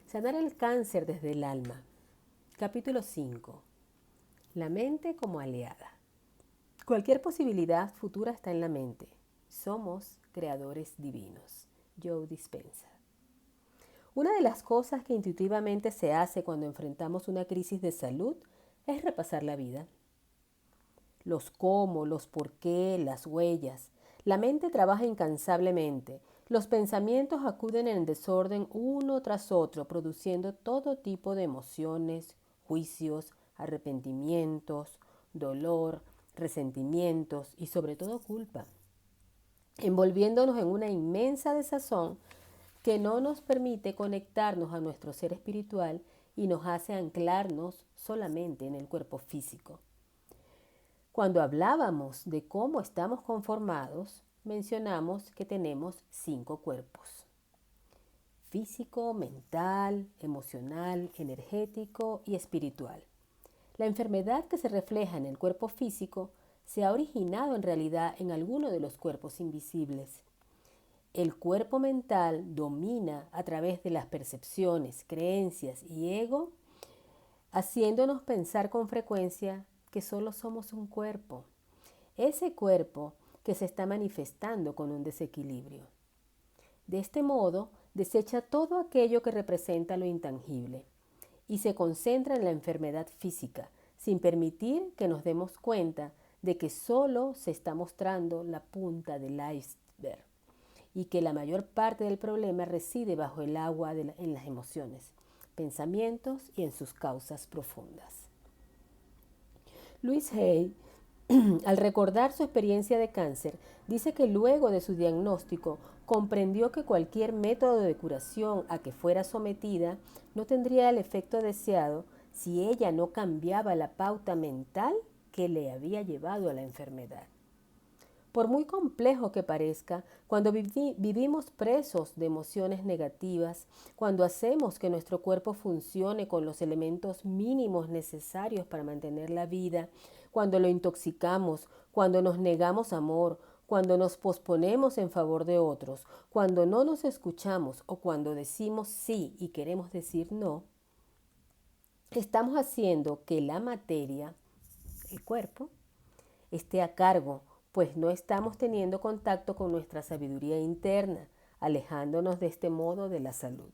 Sanar el cáncer desde el alma. Capítulo 5. La mente como aliada. Cualquier posibilidad futura está en la mente. Somos creadores divinos. Joe Dispenza. Una de las cosas que intuitivamente se hace cuando enfrentamos una crisis de salud es repasar la vida. Los cómo, los por qué, las huellas. La mente trabaja incansablemente. Los pensamientos acuden en desorden uno tras otro, produciendo todo tipo de emociones, juicios, arrepentimientos, dolor, resentimientos y sobre todo culpa, envolviéndonos en una inmensa desazón que no nos permite conectarnos a nuestro ser espiritual y nos hace anclarnos solamente en el cuerpo físico. Cuando hablábamos de cómo estamos conformados, mencionamos que tenemos 5 cuerpos: físico, mental, emocional, energético y espiritual. La enfermedad que se refleja en el cuerpo físico se ha originado en realidad en alguno de los cuerpos invisibles. El cuerpo mental domina a través de las percepciones, creencias y ego, haciéndonos pensar con frecuencia que solo somos un cuerpo. Ese cuerpo que se está manifestando con un desequilibrio. De este modo, desecha todo aquello que representa lo intangible y se concentra en la enfermedad física, sin permitir que nos demos cuenta de que solo se está mostrando la punta del iceberg y que la mayor parte del problema reside bajo el agua en las emociones, pensamientos y en sus causas profundas. Louise Hay, al recordar su experiencia de cáncer, dice que luego de su diagnóstico comprendió que cualquier método de curación a que fuera sometida no tendría el efecto deseado si ella no cambiaba la pauta mental que le había llevado a la enfermedad. Por muy complejo que parezca, cuando vivimos presos de emociones negativas, cuando hacemos que nuestro cuerpo funcione con los elementos mínimos necesarios para mantener la vida, cuando lo intoxicamos, cuando nos negamos amor, cuando nos posponemos en favor de otros, cuando no nos escuchamos o cuando decimos sí y queremos decir no, estamos haciendo que la materia, el cuerpo, esté a cargo, pues no estamos teniendo contacto con nuestra sabiduría interna, alejándonos de este modo de la salud.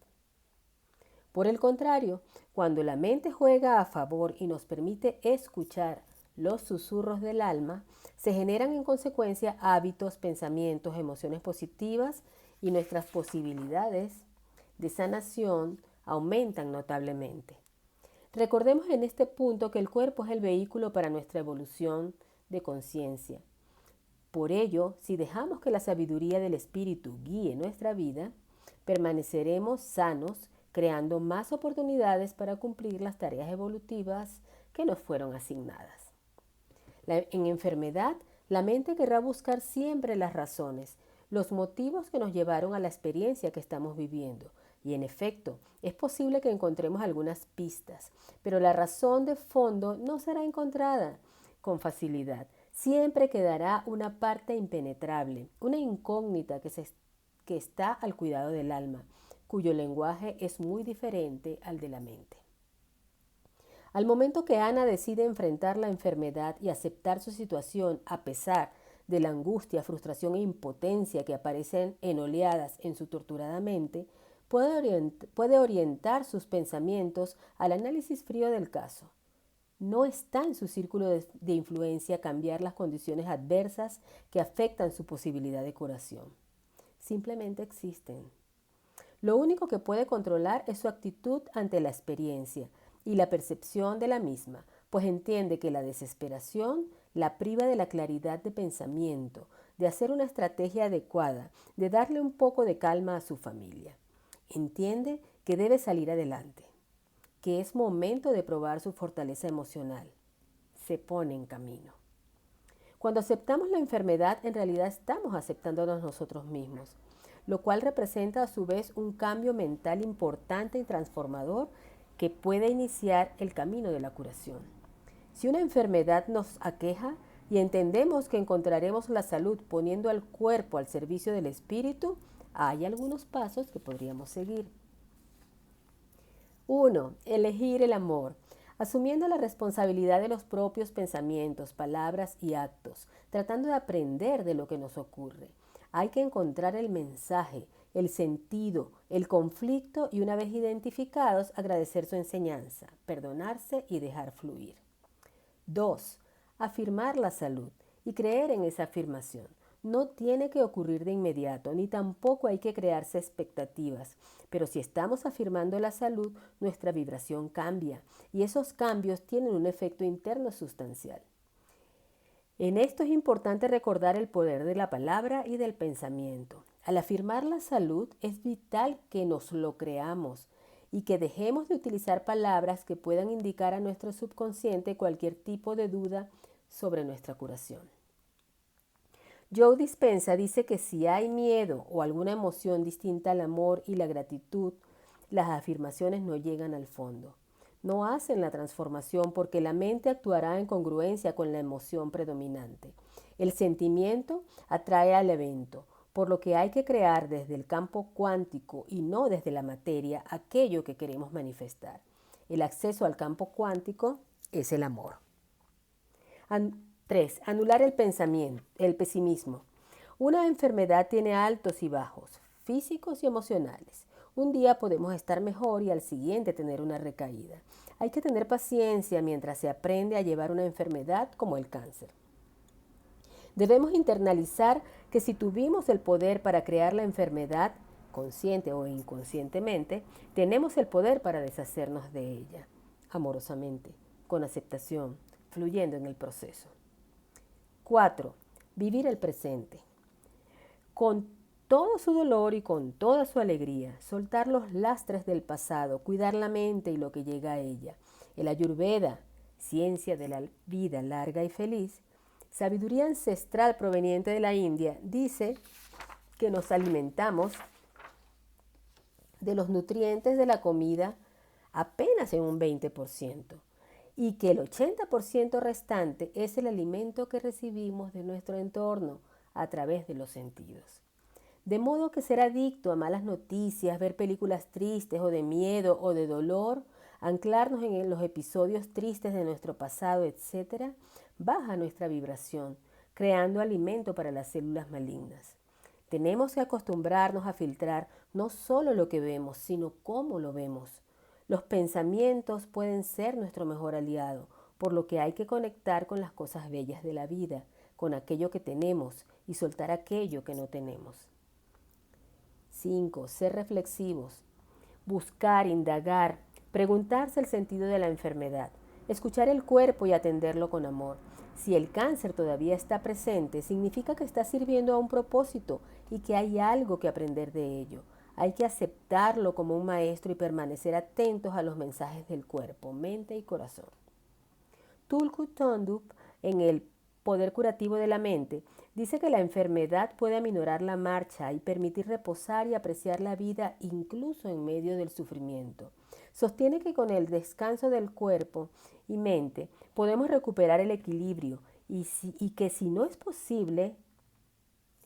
Por el contrario, cuando la mente juega a favor y nos permite escuchar los susurros del alma, se generan en consecuencia hábitos, pensamientos, emociones positivas y nuestras posibilidades de sanación aumentan notablemente. Recordemos en este punto que el cuerpo es el vehículo para nuestra evolución de conciencia. Por ello, si dejamos que la sabiduría del espíritu guíe nuestra vida, permaneceremos sanos, creando más oportunidades para cumplir las tareas evolutivas que nos fueron asignadas. En enfermedad, la mente querrá buscar siempre las razones, los motivos que nos llevaron a la experiencia que estamos viviendo. Y en efecto, es posible que encontremos algunas pistas, pero la razón de fondo no será encontrada con facilidad. Siempre quedará una parte impenetrable, una incógnita que está al cuidado del alma, cuyo lenguaje es muy diferente al de la mente. Al momento que Ana decide enfrentar la enfermedad y aceptar su situación a pesar de la angustia, frustración e impotencia que aparecen en oleadas en su torturada mente, puede orientar sus pensamientos al análisis frío del caso. No está en su círculo de influencia cambiar las condiciones adversas que afectan su posibilidad de curación. Simplemente existen. Lo único que puede controlar es su actitud ante la experiencia y la percepción de la misma, pues entiende que la desesperación la priva de la claridad de pensamiento, de hacer una estrategia adecuada, de darle un poco de calma a su familia. Entiende que debe salir adelante, que es momento de probar su fortaleza emocional. Se pone en camino. Cuando aceptamos la enfermedad, en realidad estamos aceptándonos nosotros mismos, lo cual representa a su vez un cambio mental importante y transformador que puede iniciar el camino de la curación. Si una enfermedad nos aqueja y entendemos que encontraremos la salud poniendo al cuerpo al servicio del espíritu, hay algunos pasos que podríamos seguir. 1. Elegir el amor. Asumiendo la responsabilidad de los propios pensamientos, palabras y actos, tratando de aprender de lo que nos ocurre. Hay que encontrar el mensaje, el sentido, el conflicto y una vez identificados, agradecer su enseñanza, perdonarse y dejar fluir. 2. Afirmar la salud y creer en esa afirmación. No tiene que ocurrir de inmediato, ni tampoco hay que crearse expectativas. Pero si estamos afirmando la salud, nuestra vibración cambia y esos cambios tienen un efecto interno sustancial. En esto es importante recordar el poder de la palabra y del pensamiento. Al afirmar la salud, es vital que nos lo creamos y que dejemos de utilizar palabras que puedan indicar a nuestro subconsciente cualquier tipo de duda sobre nuestra curación. Joe Dispenza dice que si hay miedo o alguna emoción distinta al amor y la gratitud, las afirmaciones no llegan al fondo. No hacen la transformación porque la mente actuará en congruencia con la emoción predominante. El sentimiento atrae al evento, por lo que hay que crear desde el campo cuántico y no desde la materia aquello que queremos manifestar. El acceso al campo cuántico es el amor. 3. Anular el pensamiento, el pesimismo. Una enfermedad tiene altos y bajos, físicos y emocionales. Un día podemos estar mejor y al siguiente tener una recaída. Hay que tener paciencia mientras se aprende a llevar una enfermedad como el cáncer. Debemos internalizar que si tuvimos el poder para crear la enfermedad, consciente o inconscientemente, tenemos el poder para deshacernos de ella, amorosamente, con aceptación, fluyendo en el proceso. 4. Vivir el presente. Con todo su dolor y con toda su alegría, soltar los lastres del pasado, cuidar la mente y lo que llega a ella. El Ayurveda, ciencia de la vida larga y feliz, sabiduría ancestral proveniente de la India, dice que nos alimentamos de los nutrientes de la comida apenas en un 20%. Y que el 80% restante es el alimento que recibimos de nuestro entorno a través de los sentidos. De modo que ser adicto a malas noticias, ver películas tristes o de miedo o de dolor, anclarnos en los episodios tristes de nuestro pasado, etc., baja nuestra vibración, creando alimento para las células malignas. Tenemos que acostumbrarnos a filtrar no solo lo que vemos, sino cómo lo vemos. Los pensamientos pueden ser nuestro mejor aliado, por lo que hay que conectar con las cosas bellas de la vida, con aquello que tenemos y soltar aquello que no tenemos. 5. Ser reflexivos. Buscar, indagar, preguntarse el sentido de la enfermedad, escuchar el cuerpo y atenderlo con amor. Si el cáncer todavía está presente, significa que está sirviendo a un propósito y que hay algo que aprender de ello. Hay que aceptarlo como un maestro y permanecer atentos a los mensajes del cuerpo, mente y corazón. Tulku Thondup, en el Poder Curativo de la Mente, dice que la enfermedad puede aminorar la marcha y permitir reposar y apreciar la vida incluso en medio del sufrimiento. Sostiene que con el descanso del cuerpo y mente podemos recuperar el equilibrio y que si no es posible,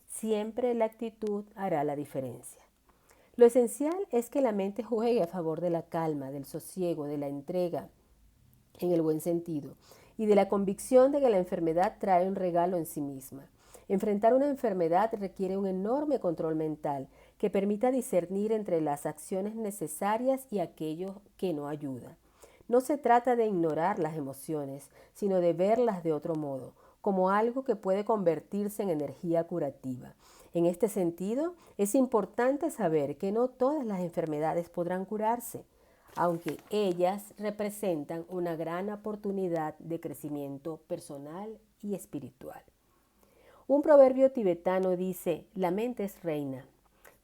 siempre la actitud hará la diferencia. Lo esencial es que la mente juegue a favor de la calma, del sosiego, de la entrega, en el buen sentido, y de la convicción de que la enfermedad trae un regalo en sí misma. Enfrentar una enfermedad requiere un enorme control mental que permita discernir entre las acciones necesarias y aquello que no ayuda. No se trata de ignorar las emociones, sino de verlas de otro modo, como algo que puede convertirse en energía curativa. En este sentido, es importante saber que no todas las enfermedades podrán curarse, aunque ellas representan una gran oportunidad de crecimiento personal y espiritual. Un proverbio tibetano dice: la mente es reina,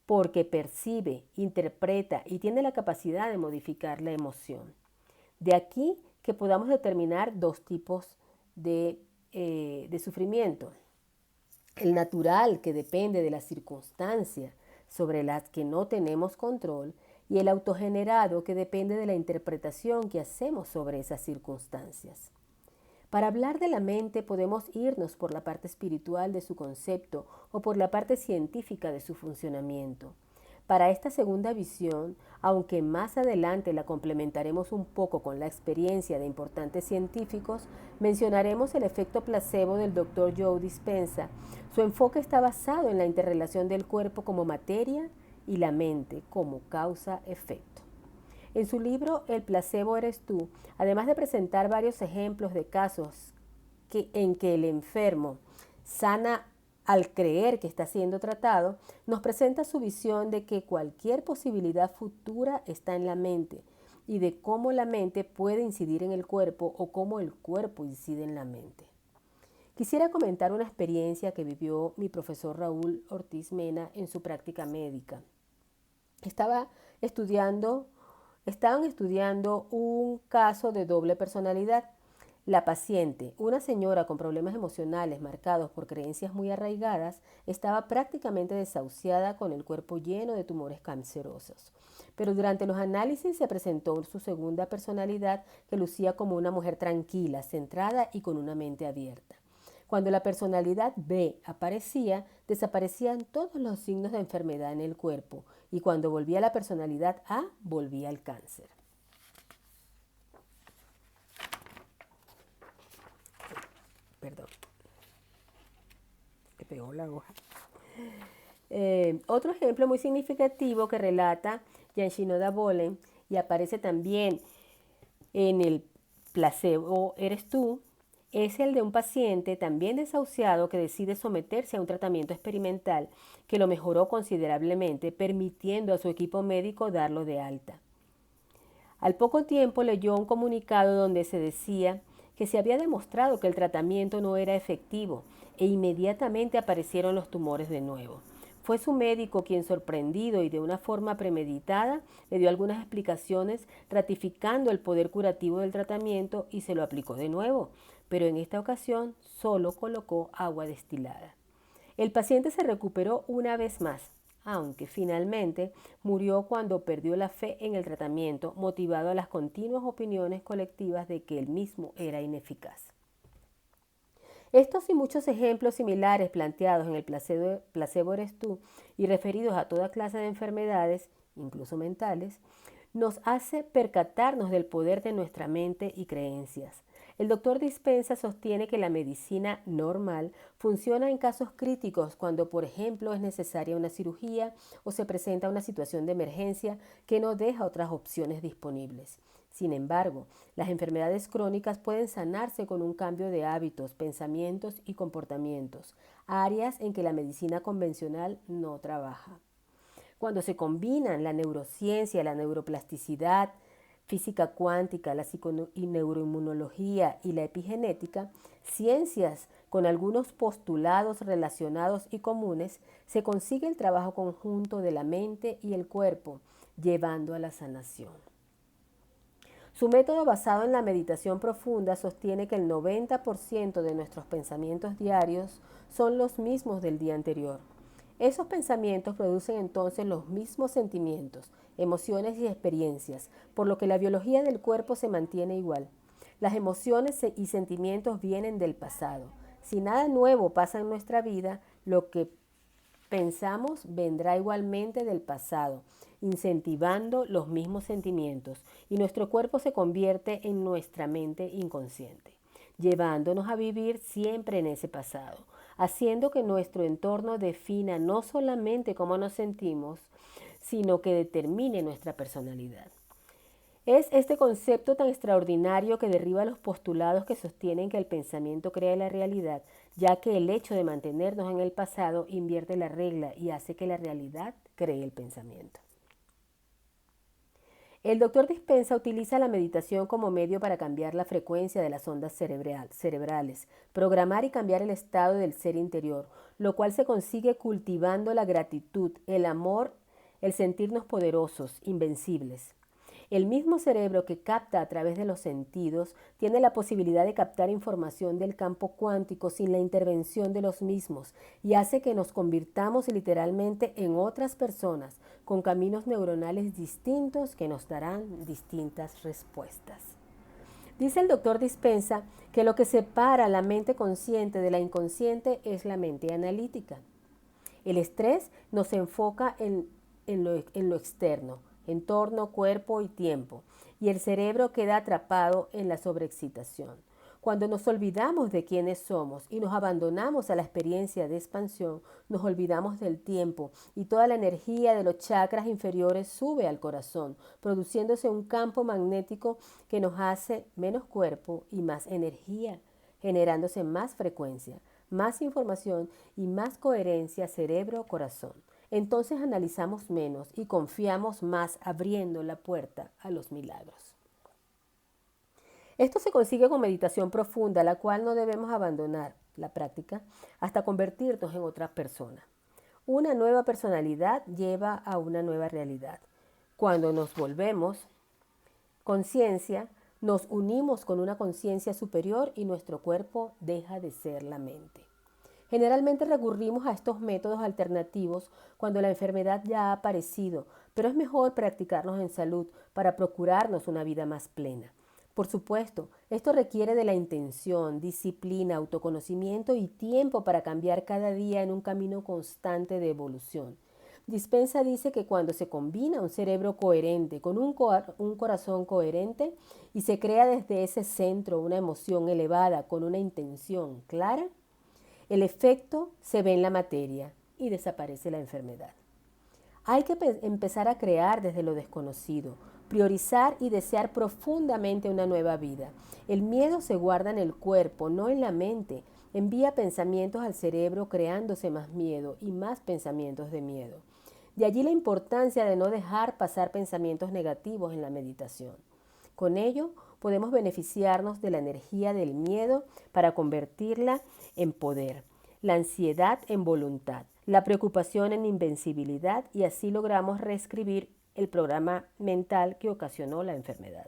porque percibe, interpreta y tiene la capacidad de modificar la emoción. De aquí que podamos determinar dos tipos de sufrimiento. El natural, que depende de las circunstancias sobre las que no tenemos control, y el autogenerado, que depende de la interpretación que hacemos sobre esas circunstancias. Para hablar de la mente podemos irnos por la parte espiritual de su concepto o por la parte científica de su funcionamiento. Para esta segunda visión, aunque más adelante la complementaremos un poco con la experiencia de importantes científicos, mencionaremos el efecto placebo del Dr. Joe Dispenza. Su enfoque está basado en la interrelación del cuerpo como materia y la mente como causa-efecto. En su libro El placebo eres tú, además de presentar varios ejemplos de casos en que el enfermo sana al creer que está siendo tratado, nos presenta su visión de que cualquier posibilidad futura está en la mente y de cómo la mente puede incidir en el cuerpo o cómo el cuerpo incide en la mente. Quisiera comentar una experiencia que vivió mi profesor Raúl Ortiz Mena en su práctica médica. Estaban estudiando un caso de doble personalidad. La paciente, una señora con problemas emocionales marcados por creencias muy arraigadas, estaba prácticamente desahuciada con el cuerpo lleno de tumores cancerosos. Pero durante los análisis se presentó su segunda personalidad que lucía como una mujer tranquila, centrada y con una mente abierta. Cuando la personalidad B aparecía, desaparecían todos los signos de enfermedad en el cuerpo y cuando volvía la personalidad A, volvía el cáncer. Perdón, me pegó la hoja. Otro ejemplo muy significativo que relata Shinoda Bolen y aparece también en el placebo eres tú, es el de un paciente también desahuciado que decide someterse a un tratamiento experimental que lo mejoró considerablemente, permitiendo a su equipo médico darlo de alta. Al poco tiempo leyó un comunicado donde se decía que se había demostrado que el tratamiento no era efectivo e inmediatamente aparecieron los tumores de nuevo. Fue su médico quien, sorprendido y de una forma premeditada, le dio algunas explicaciones ratificando el poder curativo del tratamiento y se lo aplicó de nuevo, pero en esta ocasión solo colocó agua destilada. El paciente se recuperó una vez más, aunque finalmente murió cuando perdió la fe en el tratamiento, motivado a las continuas opiniones colectivas de que el mismo era ineficaz. Estos y muchos ejemplos similares planteados en el placebo eres tú y referidos a toda clase de enfermedades, incluso mentales, nos hace percatarnos del poder de nuestra mente y creencias. El doctor Dispenza sostiene que la medicina normal funciona en casos críticos cuando, por ejemplo, es necesaria una cirugía o se presenta una situación de emergencia que no deja otras opciones disponibles. Sin embargo, las enfermedades crónicas pueden sanarse con un cambio de hábitos, pensamientos y comportamientos, áreas en que la medicina convencional no trabaja. Cuando se combinan la neurociencia, la neuroplasticidad, física cuántica, la neuroinmunología y la epigenética, ciencias con algunos postulados relacionados y comunes, se consigue el trabajo conjunto de la mente y el cuerpo, llevando a la sanación. Su método basado en la meditación profunda sostiene que el 90% de nuestros pensamientos diarios son los mismos del día anterior. Esos pensamientos producen entonces los mismos sentimientos, emociones y experiencias, por lo que la biología del cuerpo se mantiene igual. Las emociones y sentimientos vienen del pasado. Si nada nuevo pasa en nuestra vida, lo que pensamos vendrá igualmente del pasado, incentivando los mismos sentimientos, y nuestro cuerpo se convierte en nuestra mente inconsciente, llevándonos a vivir siempre en ese pasado, haciendo que nuestro entorno defina no solamente cómo nos sentimos, sino que determine nuestra personalidad. Es este concepto tan extraordinario que derriba los postulados que sostienen que el pensamiento crea la realidad, ya que el hecho de mantenernos en el pasado invierte la regla y hace que la realidad cree el pensamiento. El doctor Dispenza utiliza la meditación como medio para cambiar la frecuencia de las ondas cerebrales, programar y cambiar el estado del ser interior, lo cual se consigue cultivando la gratitud, el amor, el sentirnos poderosos, invencibles. El mismo cerebro que capta a través de los sentidos tiene la posibilidad de captar información del campo cuántico sin la intervención de los mismos y hace que nos convirtamos literalmente en otras personas con caminos neuronales distintos que nos darán distintas respuestas. Dice el doctor Dispenza que lo que separa la mente consciente de la inconsciente es la mente analítica. El estrés nos enfoca en en lo externo, entorno, cuerpo y tiempo, y el cerebro queda atrapado en la sobreexcitación. Cuando nos olvidamos de quiénes somos y nos abandonamos a la experiencia de expansión, nos olvidamos del tiempo y toda la energía de los chakras inferiores sube al corazón, produciéndose un campo magnético que nos hace menos cuerpo y más energía, generándose más frecuencia, más información y más coherencia cerebro-corazón. Entonces analizamos menos y confiamos más, abriendo la puerta a los milagros. Esto se consigue con meditación profunda, la cual no debemos abandonar la práctica hasta convertirnos en otra persona. Una nueva personalidad lleva a una nueva realidad. Cuando nos volvemos conciencia, nos unimos con una conciencia superior y nuestro cuerpo deja de ser la mente. Generalmente recurrimos a estos métodos alternativos cuando la enfermedad ya ha aparecido, pero es mejor practicarlos en salud para procurarnos una vida más plena. Por supuesto, esto requiere de la intención, disciplina, autoconocimiento y tiempo para cambiar cada día en un camino constante de evolución. Dispensa dice que cuando se combina un cerebro coherente con un corazón coherente y se crea desde ese centro una emoción elevada con una intención clara, el efecto se ve en la materia y desaparece la enfermedad. Hay que empezar a crear desde lo desconocido, priorizar y desear profundamente una nueva vida. El miedo se guarda en el cuerpo, no en la mente. Envía pensamientos al cerebro creándose más miedo y más pensamientos de miedo. De allí la importancia de no dejar pasar pensamientos negativos en la meditación. Con ello podemos beneficiarnos de la energía del miedo para convertirla en poder, la ansiedad en voluntad, la preocupación en invencibilidad y así logramos reescribir el programa mental que ocasionó la enfermedad.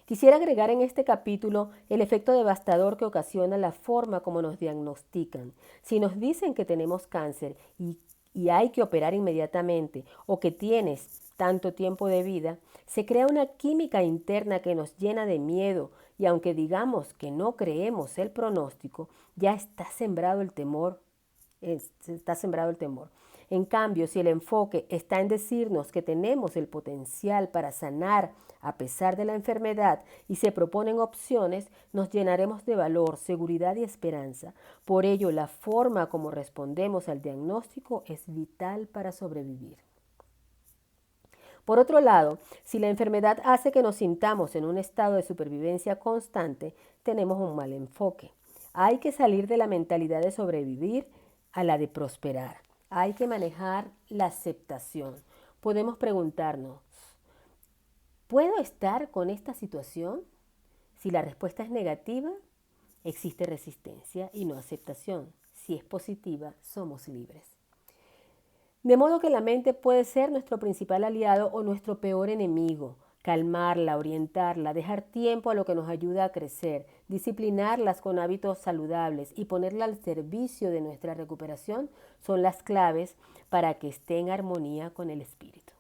Quisiera agregar en este capítulo el efecto devastador que ocasiona la forma como nos diagnostican. Si nos dicen que tenemos cáncer y hay que operar inmediatamente o que tienes tanto tiempo de vida, se crea una química interna que nos llena de miedo y aunque digamos que no creemos el pronóstico, ya está sembrado el temor. En cambio, si el enfoque está en decirnos que tenemos el potencial para sanar a pesar de la enfermedad y se proponen opciones, nos llenaremos de valor, seguridad y esperanza. Por ello, la forma como respondemos al diagnóstico es vital para sobrevivir. Por otro lado, si la enfermedad hace que nos sintamos en un estado de supervivencia constante, tenemos un mal enfoque. Hay que salir de la mentalidad de sobrevivir a la de prosperar. Hay que manejar la aceptación. Podemos preguntarnos, ¿puedo estar con esta situación? Si la respuesta es negativa, existe resistencia y no aceptación. Si es positiva, somos libres. De modo que la mente puede ser nuestro principal aliado o nuestro peor enemigo. Calmarla, orientarla, dejar tiempo a lo que nos ayuda a crecer, disciplinarlas con hábitos saludables y ponerla al servicio de nuestra recuperación son las claves para que esté en armonía con el espíritu.